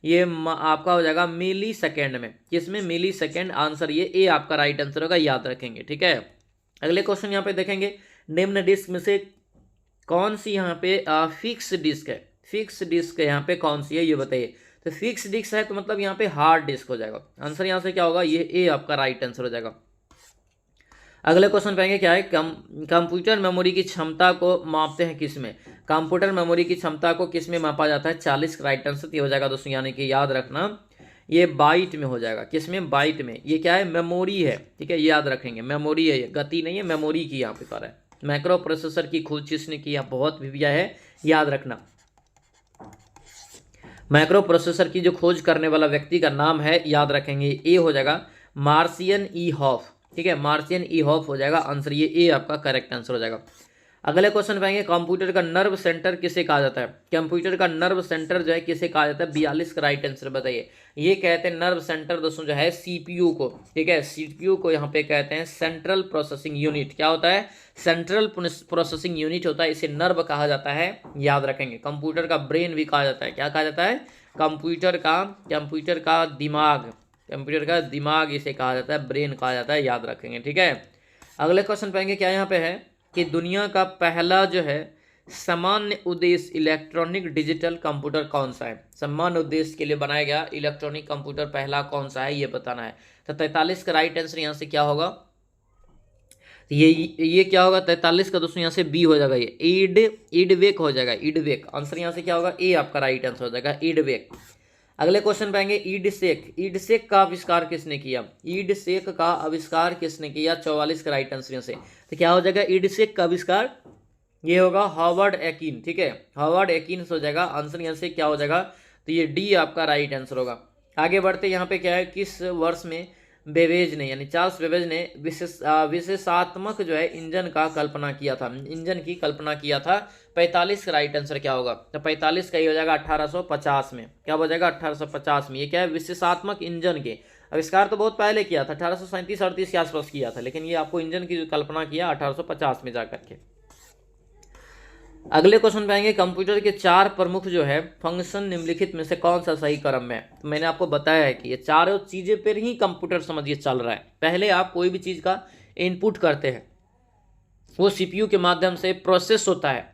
ये आपका हो जाएगा मिली सेकेंड में। किसमें, मिली सेकेंड। आंसर ये ए आपका राइट आंसर होगा, याद रखेंगे, ठीक है। अगले क्वेश्चन यहाँ पे देखेंगे, निम्न डिस्क में से कौन सी यहाँ पे फिक्स डिस्क है, फिक्स डिस्क यहाँ पे कौन सी है ये बताइए। तो फिक्स डिस्क है तो मतलब यहाँ पे हार्ड डिस्क हो जाएगा। आंसर यहाँ से क्या होगा, ये ए आपका राइट आंसर हो जाएगा। अगले क्वेश्चन पाएंगे, क्या है, कंप्यूटर मेमोरी की क्षमता को मापते हैं किस में। कंप्यूटर मेमोरी की क्षमता को किस में मापा जाता है, 40 राइट आंसर ये हो जाएगा दोस्तों, यानी कि याद रखना ये बाइट में हो जाएगा। किस में, बाइट में। ये क्या है, मेमोरी है, ठीक है, ये याद रखेंगे, मेमोरी है, ये गति नहीं है, मेमोरी की यहाँ पे कर है। माइक्रो प्रोसेसर की खोज किसने की, बहुत विविया है, याद रखना। माइक्रो प्रोसेसर की जो खोज करने वाला व्यक्ति का नाम है, याद रखेंगे, ए हो जाएगा मार्सियन ई हॉफ, ठीक है, मार्सियन ई हॉफ हो जाएगा आंसर, ये ए आपका करेक्ट आंसर हो जाएगा। अगले क्वेश्चन पाएंगे, कंप्यूटर का नर्व सेंटर किसे कहा जाता है। कंप्यूटर का नर्व सेंटर जो है किसे कहा जाता है, 42 का राइट आंसर बताइए। ये कहते हैं नर्व सेंटर दोस्तों जो है सीपीयू को, ठीक है, सीपीयू को यहाँ पे कहते हैं सेंट्रल प्रोसेसिंग यूनिट। क्या होता है, सेंट्रल प्रोसेसिंग यूनिट होता है, इसे नर्व कहा जाता है, याद रखेंगे। कंप्यूटर का ब्रेन भी कहा जाता है, क्या कहा जाता है, कंप्यूटर का दिमाग, कंप्यूटर का दिमाग इसे कहा जाता है, ब्रेन कहा जाता है, याद रखेंगे, ठीक है। अगले क्वेश्चन पाएंगे, क्या यहाँ पे है कि दुनिया का पहला जो है सामान्य उद्देश्य इलेक्ट्रॉनिक डिजिटल कंप्यूटर कौन सा है। सामान्य उद्देश्य के लिए बनाया गया इलेक्ट्रॉनिक कंप्यूटर पहला कौन सा है, ये बताना है। तो 43 का राइट आंसर यहाँ से क्या होगा, ये क्या होगा, 43 का दोस्तों यहाँ से बी हो जाएगा, ये ईडवेक हो जाएगा, ईडवेक। आंसर यहाँ से क्या होगा, ए आपका राइट आंसर हो जाएगा, ईडवेक। अगले क्वेश्चन पाएंगे, ईडसेक का आविष्कार किसने किया। ईडसेक का आविष्कार किसने किया, 44 का राइट आंसर से। तो क्या हो जाएगा, ईडसेक का आविष्कार ये होगा हॉवर्ड एकिन, ठीक है, हॉवर्ड एकिन हो जाएगा। आंसर यहाँ से क्या हो जाएगा, तो ये डी आपका राइट आंसर होगा। आगे बढ़ते, यहाँ पे क्या है, किस वर्ष में बेबेज ने यानी चार्ल्स बेबेज ने विशेषात्मक जो है इंजन का कल्पना किया था, इंजन की कल्पना किया था। 45 का राइट आंसर क्या होगा, तो 45 का ये हो जाएगा 1850 में। क्या हो जाएगा, 1850 में। ये क्या है, विशेषात्मक इंजन के आविष्कार तो बहुत पहले किया था, 1837-38 के आसपास किया था, लेकिन ये आपको इंजन की जो कल्पना किया 1850 में जाकर के। अगले क्वेश्चन पाएंगे, कंप्यूटर के 4 प्रमुख जो है फंक्शन निम्नलिखित में से कौन सा सही क्रम में है। तो मैंने आपको बताया है कि ये चारों चीज़ें पर ही कंप्यूटर समझिए चल रहा है। पहले आप कोई भी चीज़ का इनपुट करते हैं, वो सीपीयू के माध्यम से प्रोसेस होता है,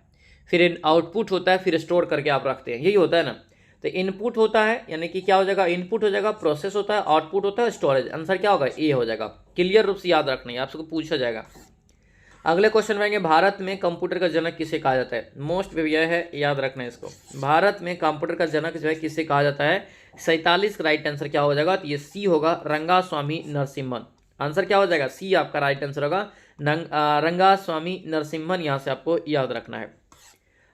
फिर आउटपुट होता है, फिर स्टोर करके आप रखते हैं, यही होता है ना। तो इनपुट होता है यानी कि क्या हो जाएगा, इनपुट हो जाएगा, प्रोसेस होता है, आउटपुट होता है, स्टोरेज। आंसर क्या होगा, ए हो जाएगा। क्लियर रूप से याद रखना है, आपसे पूछा जाएगा। अगले क्वेश्चन में आएंगे, भारत में कंप्यूटर का जनक किसे कहा जाता है। मोस्ट यह है, याद रखना है इसको। भारत में कंप्यूटर का जनक जो है किसे कहा जाता है, 47 का राइट आंसर क्या हो जाएगा, तो ये सी होगा, रंगास्वामी नरसिम्हन। आंसर क्या हो जाएगा, सी आपका राइट आंसर होगा, रंगास्वामी नरसिम्हन, यहाँ से आपको याद रखना है।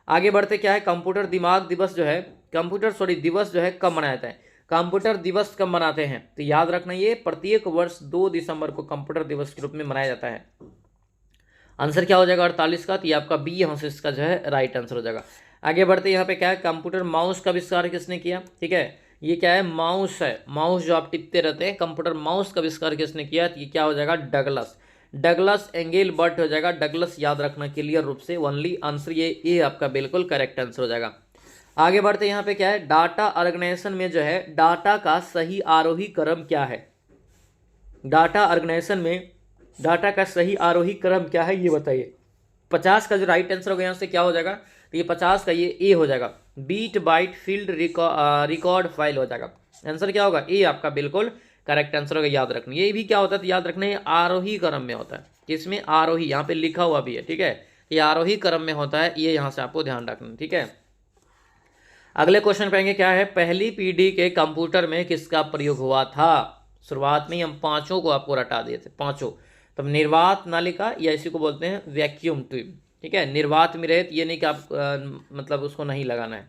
आगे बढ़ते, क्या है, कंप्यूटर दिमाग दिवस जो है, दिवस जो है कब मनाया जाता है। कंप्यूटर दिवस कब मनाते हैं, तो याद रखना ये प्रत्येक वर्ष 2 दिसंबर को कंप्यूटर दिवस के रूप में मनाया जाता है। आंसर क्या हो जाएगा 48 का, तो ये आपका बी यहाँ से इसका जो है राइट आंसर हो जाएगा। आगे बढ़ते, यहाँ पे क्या है, कंप्यूटर माउस का आविष्कार किसने किया, ठीक है, ये क्या है, माउस है, माउस जो आप टिपते रहते हैं, कंप्यूटर माउस का आविष्कार किसने किया, तो ये क्या हो जाएगा, डगलस एंगेलबर्ट हो जाएगा, डगलस याद रखना क्लियर रूप से ओनली। आंसर ये आपका बिल्कुल करेक्ट आंसर हो जाएगा। आगे बढ़ते, यहाँ पे क्या है, डाटा ऑर्गेनाइजेशन में जो है डाटा का सही आरोही क्रम क्या है। डाटा ऑर्गेनाइजेशन में डाटा का सही आरोही क्रम क्या है, ये बताइए। 50 का जो राइट आंसर होगा यहाँ से क्या हो जाएगा, तो ये 50 का ये ए हो जाएगा, bit byte field record file हो जाएगा। आंसर क्या होगा, ए आपका बिल्कुल करेक्ट आंसर होगा, याद रखना। ये भी क्या होता है, तो याद रखना ये आरोही क्रम में होता है, किसमें, आरोही, यहाँ पे लिखा हुआ भी है, ठीक है, ये आरोही क्रम में होता है, ये यहाँ से आपको ध्यान रखना, ठीक है। अगले क्वेश्चन पाएंगे, क्या है, पहली पीढ़ी के कंप्यूटर में किसका प्रयोग हुआ था। शुरुआत में हम 5 को आपको रटा दिए थे, 5। तब निर्वात नालिका या इसी को बोलते हैं वैक्यूम ट्यूब, ठीक है। निर्वात में रहे, ये नहीं कि आप मतलब उसको नहीं लगाना है,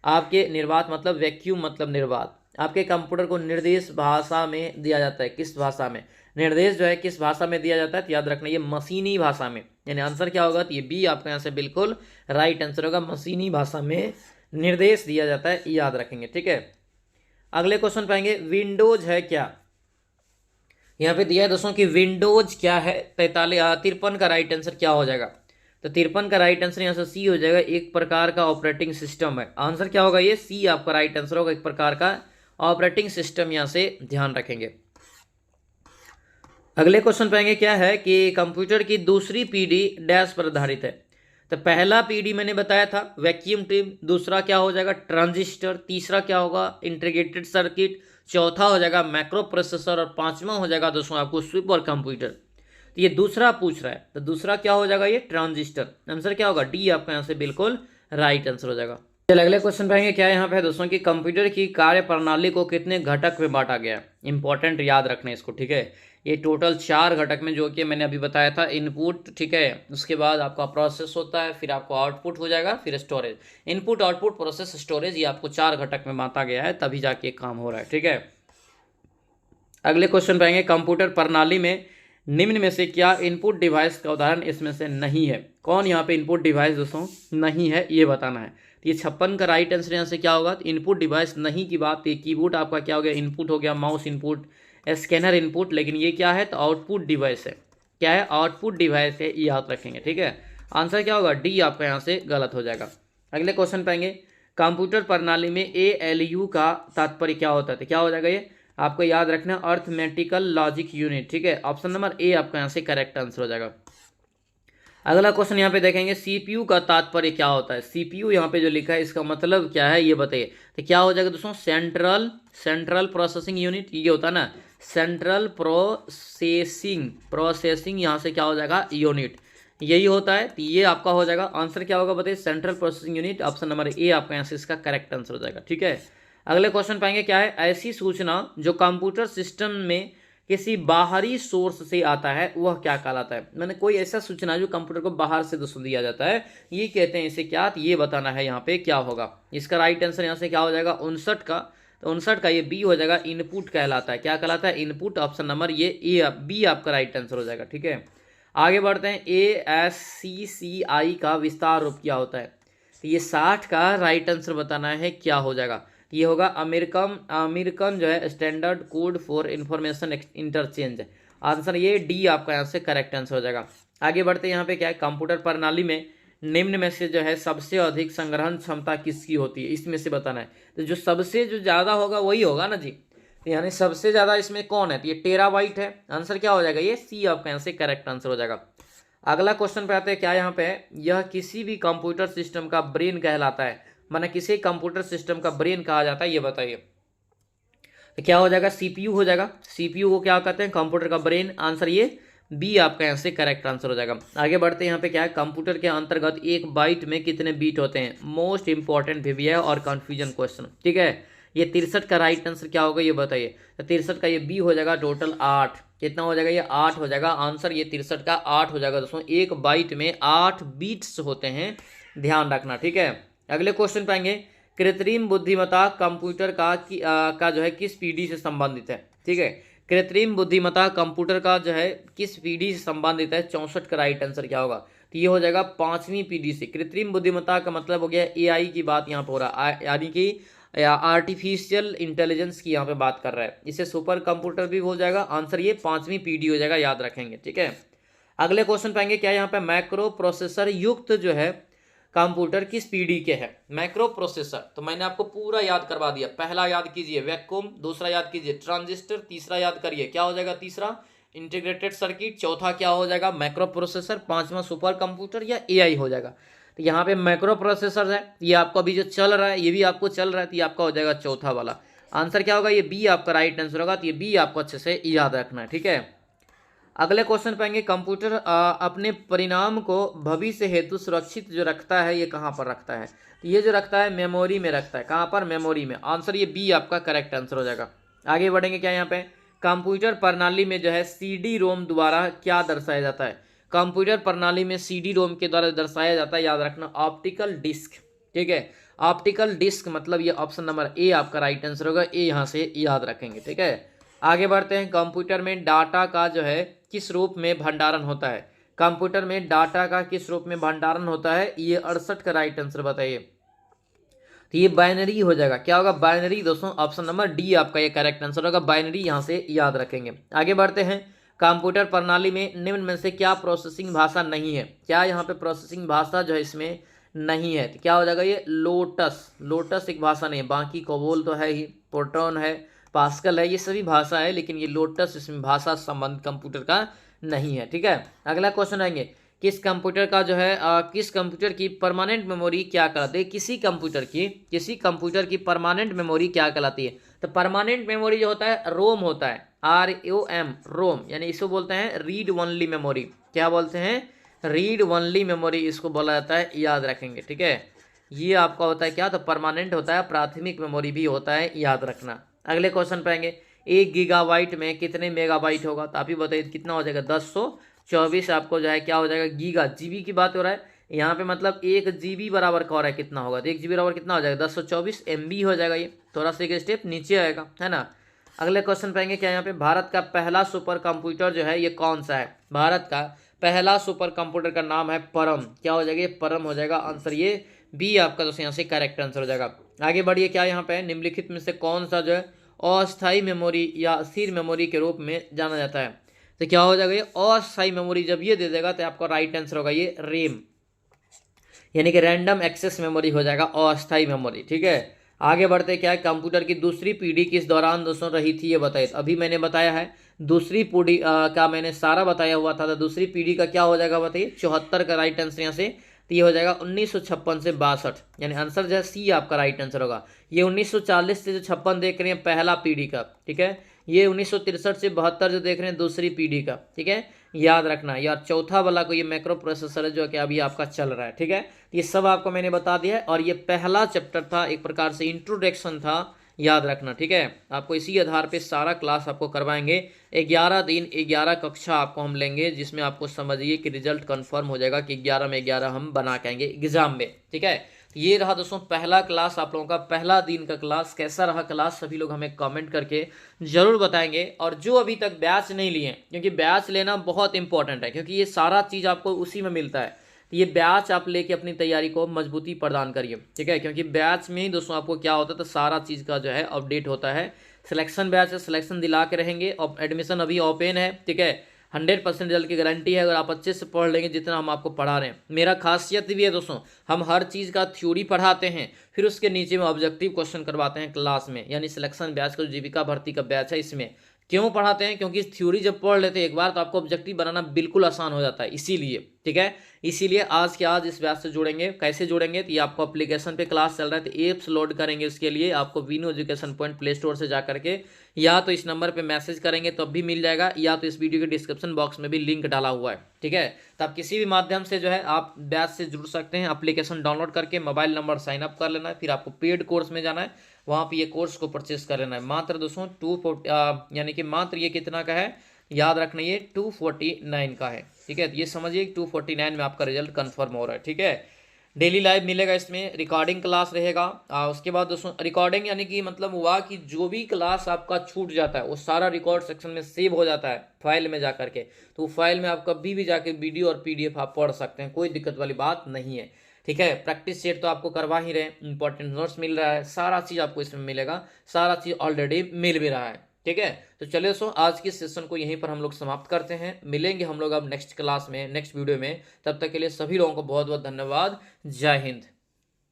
आपके निर्वात मतलब वैक्यूम मतलब निर्वात। आपके कंप्यूटर को निर्देश भाषा में दिया जाता है, किस भाषा में, निर्देश जो है किस भाषा में दिया जाता है, तो याद रखना ये मशीनी भाषा में। यानी आंसर क्या होगा, तो ये बी आपका यहाँ से बिल्कुल राइट आंसर होगा, मशीनी भाषा में निर्देश दिया जाता है, याद रखेंगे। ठीक है, अगले क्वेश्चन पाएंगे, विंडोज है क्या। यहाँ पे दिया है दोस्तों कि विंडोज क्या है। 53 का राइट आंसर क्या हो जाएगा, तो 53 का राइट आंसर यहाँ से सी हो जाएगा, एक प्रकार का ऑपरेटिंग सिस्टम है। आंसर क्या होगा, ये सी आपका राइट आंसर होगा, एक प्रकार का ऑपरेटिंग सिस्टम, यहाँ से ध्यान रखेंगे। अगले क्वेश्चन पाएंगे क्या है कि कंप्यूटर की दूसरी पीढ़ी डैश पर आधारित है। तो पहला पीढ़ी मैंने बताया था वैक्यूम ट्यूब, दूसरा क्या हो जाएगा ट्रांजिस्टर, तीसरा क्या होगा इंटीग्रेटेड सर्किट, चौथा हो जाएगा मैक्रो प्रोसेसर और पांचवा हो जाएगा दोस्तों आपको सुपर कंप्यूटर। तो ये दूसरा पूछ रहा है, तो दूसरा क्या हो जाएगा, ये ट्रांजिस्टर। आंसर क्या होगा, डी आपका यहाँ से बिल्कुल राइट आंसर हो जाएगा। चलिए अगले क्वेश्चन पाएंगे क्या है यहाँ पे दोस्तों कि कंप्यूटर की कार्य प्रणाली को कितने घटक में बांटा गया है। इंपॉर्टेंट, याद रखना है इसको। ठीक है, ये टोटल 4 घटक में, जो कि मैंने अभी बताया था, इनपुट, ठीक है, उसके बाद आपका प्रोसेस होता है, फिर आपको आउटपुट हो जाएगा, फिर storage. Input, output, process, storage, ये आपको 4 घटक में बांटा गया है, तभी जाके काम हो रहा है। ठीक है, अगले क्वेश्चन पाएंगे, कंप्यूटर प्रणाली में निम्न में से क्या इनपुट डिवाइस का उदाहरण इसमें से नहीं है। कौन यहाँ पे इनपुट डिवाइस दोस्तों नहीं है, ये बताना है। तो ये 56 का राइट आंसर यहाँ से क्या होगा, तो इनपुट डिवाइस नहीं की बात, ये कीबोर्ड आपका क्या हो गया, इनपुट हो गया, माउस इनपुट, स्कैनर इनपुट, लेकिन ये क्या है, तो आउटपुट डिवाइस है। क्या है, आउटपुट डिवाइस है, ये याद रखेंगे। ठीक है, आंसर क्या होगा, डी आपका यहाँ से गलत हो जाएगा। अगले क्वेश्चन पाएंगे, कंप्यूटर प्रणाली में ALU का तात्पर्य क्या होता है, तो क्या हो जाएगा, ये आपको याद रखना, अर्थमेटिकल लॉजिक यूनिट। ठीक है, ऑप्शन नंबर ए आपका यहाँ से करेक्ट आंसर हो जाएगा। अगला क्वेश्चन यहाँ पे देखेंगे, CPU का तात्पर्य क्या होता है। CPU यहाँ पे जो लिखा है इसका मतलब क्या है, ये बताइए। तो क्या हो जाएगा दोस्तों, सेंट्रल प्रोसेसिंग यूनिट, ये होता है ना, सेंट्रल प्रोसेसिंग यहाँ से क्या हो जाएगा, यूनिट, यही होता है। तो ये आपका हो जाएगा, आंसर क्या होगा बताइए, central processing unit, option number A आपका यहाँ से इसका करेक्ट आंसर हो जाएगा। ठीक है, अगले क्वेश्चन पाएंगे क्या है, ऐसी सूचना जो कंप्यूटर सिस्टम में किसी बाहरी सोर्स से आता है वह क्या कहलाता है। मैंने कोई ऐसा सूचना जो कंप्यूटर को बाहर से दोस्तों दिया जाता है, ये कहते हैं इसे क्या, तो ये बताना है यहाँ पे क्या होगा। इसका राइट आंसर यहाँ से क्या हो जाएगा, 59 का, तो 59 का ये बी हो जाएगा, इनपुट कहलाता है। क्या कहलाता है, इनपुट, ऑप्शन नंबर ये ए, बी आपका राइट आंसर हो जाएगा। ठीक है, आगे बढ़ते हैं, ASCCI का विस्तार रूप क्या होता है। तो ये 60 का राइट आंसर बताना है, क्या हो जाएगा, ये होगा अमेरिकन जो है standard code for information interchange. Answer ये डी आपका यहाँ से करेक्ट आंसर हो जाएगा। आगे बढ़ते हैं, यहाँ पे क्या है, कंप्यूटर प्रणाली में निम्न में से जो है सबसे अधिक संग्रहण क्षमता किसकी होती है, इसमें से बताना है। तो जो सबसे जो ज़्यादा होगा वही होगा ना जी, तो यानी सबसे ज़्यादा इसमें कौन है, तो ये टेराबाइट है। आंसर क्या हो जाएगा, ये सी आपका यहाँ से करेक्ट आंसर हो जाएगा। अगला क्वेश्चन पे आते हैं, क्या यहाँ पे, यह किसी भी कंप्यूटर सिस्टम का ब्रेन कहलाता है, माना किसी कंप्यूटर सिस्टम का ब्रेन कहा जाता है, ये बताइए। तो क्या हो जाएगा, CPU हो जाएगा। CPU को क्या कहते हैं, कंप्यूटर का ब्रेन। आंसर ये बी आपका यहाँ से करेक्ट आंसर हो जाएगा। आगे बढ़ते हैं, यहाँ पे क्या है, कंप्यूटर के अंतर्गत एक बाइट में कितने बीट होते हैं। मोस्ट इंपॉर्टेंट भी है और कंफ्यूजन क्वेश्चन। ठीक है, ये 63 का राइट आंसर क्या होगा, ये बताइए। तो 63 का ये बी हो जाएगा, टोटल 8, कितना हो जाएगा, ये 8 हो जाएगा। आंसर ये 63 का 8 हो जाएगा दोस्तों। एक बाइट में 8 बीट्स होते हैं, ध्यान रखना। ठीक है, अगले क्वेश्चन पाएंगे, कृत्रिम बुद्धिमत्ता कंप्यूटर का जो है किस पीढ़ी से संबंधित है। ठीक है, कृत्रिम बुद्धिमत्ता कंप्यूटर का जो है किस पीढ़ी से संबंधित है। 64 का राइट आंसर क्या होगा, तो ये हो जाएगा 5वीं पीढ़ी से। कृत्रिम बुद्धिमत्ता का मतलब हो गया AI की बात यहाँ पर हो रहा है, यानी कि आर्टिफिशियल इंटेलिजेंस की यहाँ पे बात कर रहा है। इसे सुपर कंप्यूटर भी हो जाएगा। आंसर ये 5वीं पीढ़ी हो जाएगा, याद रखेंगे। ठीक है, अगले क्वेश्चन पाएंगे, क्या यहाँ पे मैक्रो प्रोसेसर युक्त जो है कंप्यूटर किस पीढ़ी के हैं। मैक्रो प्रोसेसर तो मैंने आपको पूरा याद करवा दिया। पहला याद कीजिए वैक्यूम, दूसरा याद कीजिए ट्रांजिस्टर, तीसरा याद करिए क्या हो जाएगा, तीसरा इंटीग्रेटेड सर्किट, चौथा क्या हो जाएगा मैक्रो प्रोसेसर, पांचवा सुपर कंप्यूटर या AI हो जाएगा। तो यहाँ पे मैक्रो प्रोसेसर है, ये आपको अभी जो चल रहा है, ये भी आपको चल रहा है, तो ये आपका हो जाएगा चौथा वाला। आंसर क्या होगा, ये बी आपका राइट आंसर होगा। तो ये बी आपको अच्छे से याद रखना है। ठीक है, अगले क्वेश्चन पाएंगे, कंप्यूटर अपने परिणाम को भविष्य हेतु सुरक्षित जो रखता है, ये कहाँ पर रखता है। तो ये जो रखता है मेमोरी में रखता है। कहाँ पर, मेमोरी में। आंसर ये बी आपका करेक्ट आंसर हो जाएगा। आगे बढ़ेंगे, क्या यहाँ पे, कंप्यूटर प्रणाली में जो है CD-ROM द्वारा क्या दर्शाया जाता है। कंप्यूटर प्रणाली में CD-ROM के द्वारा दर्शाया जाता है, याद रखना, ऑप्टिकल डिस्क। ठीक है, ऑप्टिकल डिस्क मतलब ये ऑप्शन नंबर ए आपका राइट आंसर होगा। ए यहाँ से याद रखेंगे। ठीक है, आगे बढ़ते हैं, कंप्यूटर में डाटा का जो है किस रूप में भंडारण होता है। कंप्यूटर में डाटा का किस रूप में भंडारण होता है, ये 68 का राइट आंसर बताइए। तो ये बाइनरी हो जाएगा। क्या होगा? बाइनरी। दोस्तों ऑप्शन नंबर डी आपका ये करेक्ट आंसर होगा। बाइनरी यहाँ से याद रखेंगे। आगे बढ़ते हैं। कंप्यूटर प्रणाली में निम्न में से क्या प्रोसेसिंग भाषा नहीं है? क्या यहाँ पे प्रोसेसिंग भाषा जो है इसमें नहीं है? तो क्या हो जाएगा? ये लोटस। लोटस एक भाषा नहीं है। बाकी कोबोल तो है ही, प्रोटॉन है, पास्कल है, ये सभी भाषा है, लेकिन ये लोटस इसमें भाषा संबंध कंप्यूटर का नहीं है। ठीक है, अगला क्वेश्चन आएंगे। किस कंप्यूटर का जो है किस कंप्यूटर की परमानेंट मेमोरी क्या कहलाती है? किसी कंप्यूटर की परमानेंट मेमोरी क्या कहलाती है? तो परमानेंट मेमोरी जो होता है रोम होता है, ROM, रोम, यानी इसको बोलते हैं रीड ओनली मेमोरी। क्या बोलते हैं? रीड ओनली मेमोरी इसको बोला जाता है, याद रखेंगे। ठीक है, ये आपका होता है क्या? तो परमानेंट होता है, प्राथमिक मेमोरी भी होता है, याद रखना। अगले क्वेश्चन पे आएंगे। 1 गीगाबाइट में कितने मेगाबाइट होगा? तो आप ही बताइए कितना हो जाएगा? 1024 आपको जो है क्या हो जाएगा? गीगा, जीबी की बात हो रहा है यहाँ पे, मतलब 1 GB बराबर का हो रहा है, कितना होगा? तो 1 GB बराबर कितना हो जाएगा? 1024 MB हो जाएगा। ये थोड़ा सा एक स्टेप नीचे आएगा, है ना। अगले क्वेश्चन पे आएंगे। क्या यहाँ पे भारत का पहला सुपर कंप्यूटर जो है ये कौन सा है? भारत का पहला सुपर कंप्यूटर का नाम है परम। क्या हो जाएगा? ये परम हो जाएगा। आंसर ये बी आपका दोस्तों यहाँ से करेक्ट आंसर हो जाएगा। आगे बढ़िए। क्या यहाँ पे निम्नलिखित में से कौन सा जो है अस्थायी मेमोरी या स्थिर मेमोरी के रूप में जाना जाता है? तो क्या हो जाएगा? ये अस्थायी मेमोरी जब ये दे देगा तो आपका राइट आंसर होगा ये रेम, यानी कि रैंडम एक्सेस मेमोरी हो जाएगा, अस्थायी मेमोरी। ठीक है, आगे बढ़ते। क्या है? कंप्यूटर की दूसरी पीढ़ी किस दौरान दोस्तों रही थी? ये बताइए। अभी मैंने बताया है दूसरी पीढ़ी का मैंने सारा बताया हुआ था। तो दूसरी पीढ़ी का क्या हो जाएगा बताइए? 74 का राइट आंसर यहाँ से। तो ये हो जाएगा 1956 से 62, यानी आंसर जो है सी आपका राइट आंसर होगा। ये 1940 से जो 56 देख रहे हैं पहला पीढ़ी का, ठीक है। ये 1963 से 72 जो देख रहे हैं दूसरी पीढ़ी का, ठीक है। याद रखना यार, चौथा वाला को ये माइक्रो प्रोसेसर है जो कि अभी आपका चल रहा है, ठीक है। ये सब आपको मैंने बता दिया है और ये पहला चैप्टर था, एक प्रकार से इंट्रोडक्शन था, याद रखना, ठीक है। आपको इसी आधार पे सारा क्लास आपको करवाएंगे। 11 दिन 11 कक्षा आपको हम लेंगे, जिसमें आपको समझिए कि रिजल्ट कंफर्म हो जाएगा कि 11 में 11 हम बना के आएंगे एग्जाम में, ठीक है। ये रहा दोस्तों पहला क्लास, आप लोगों का पहला दिन का क्लास। कैसा रहा क्लास सभी लोग हमें कमेंट करके जरूर बताएंगे। और जो अभी तक बैच नहीं लिए, क्योंकि बैच लेना बहुत इंपॉर्टेंट है, क्योंकि ये सारा चीज़ आपको उसी में मिलता है। ये बैच आप लेके अपनी तैयारी को मजबूती प्रदान करिए, ठीक है। क्योंकि बैच में ही दोस्तों आपको क्या होता है, तो सारा चीज़ का जो है अपडेट होता है। सिलेक्शन बैच है, सिलेक्शन दिला के रहेंगे और एडमिशन अभी ओपन है, ठीक है। 100% रिजल्ट की गारंटी है अगर आप अच्छे से पढ़ लेंगे जितना हम आपको पढ़ा रहे हैं। मेरा खासियत भी है दोस्तों, हम हर चीज़ का थ्योरी पढ़ाते हैं, फिर उसके नीचे में ऑब्जेक्टिव क्वेश्चन करवाते हैं क्लास में। यानी सिलेक्शन बैच का जो जीविका भर्ती का बैच है, इसमें क्यों पढ़ाते हैं? क्योंकि थ्योरी जब पढ़ लेते हैं एक बार तो आपको ऑब्जेक्टिव बनाना बिल्कुल आसान हो जाता है, इसीलिए, ठीक है। इसीलिए आज के आज इस बैच से जुड़ेंगे। कैसे जुड़ेंगे? तो ये आपको एप्लीकेशन पे क्लास चल रहा है, तो एप्स लोड करेंगे। उसके लिए आपको Veenu education point play store से जा करके या तो इस नंबर पे मैसेज करेंगे तब भी मिल जाएगा, या तो इस वीडियो के डिस्क्रिप्शन बॉक्स में भी लिंक डाला हुआ है, ठीक है। तो आप किसी भी माध्यम से जो है आप बैच से जुड़ सकते हैं। एप्लीकेशन डाउनलोड करके मोबाइल नंबर साइन अप कर लेना है, फिर आपको पेड कोर्स में जाना है, वहाँ पे ये कोर्स को परचेस कर लेना है। मात्र दोस्तों 240 यानी कि मात्र ये कितना का है, याद रखना, ये 249 का है, ठीक है। तो ये समझिए 249 में आपका रिजल्ट कंफर्म हो रहा है, ठीक है। डेली लाइव मिलेगा, इसमें रिकॉर्डिंग क्लास रहेगा। उसके बाद दोस्तों रिकॉर्डिंग यानी कि मतलब हुआ कि जो भी क्लास आपका छूट जाता है वो सारा रिकॉर्ड सेक्शन में सेव हो जाता है फाइल में जा करके। तो फाइल में आप कभी भी जाके वीडियो और PDF आप पढ़ सकते हैं, कोई दिक्कत वाली बात नहीं है, ठीक है। प्रैक्टिस सेट तो आपको करवा ही रहे, इंपॉर्टेंट नोट्स मिल रहा है, सारा चीज़ आपको इसमें मिलेगा, सारा चीज़ ऑलरेडी मिल भी रहा है, ठीक है। तो चलिए दोस्तों आज की सेशन को यहीं पर हम लोग समाप्त करते हैं। मिलेंगे हम लोग अब नेक्स्ट क्लास में, नेक्स्ट वीडियो में। तब तक के लिए सभी लोगों को बहुत बहुत धन्यवाद। जय हिंद।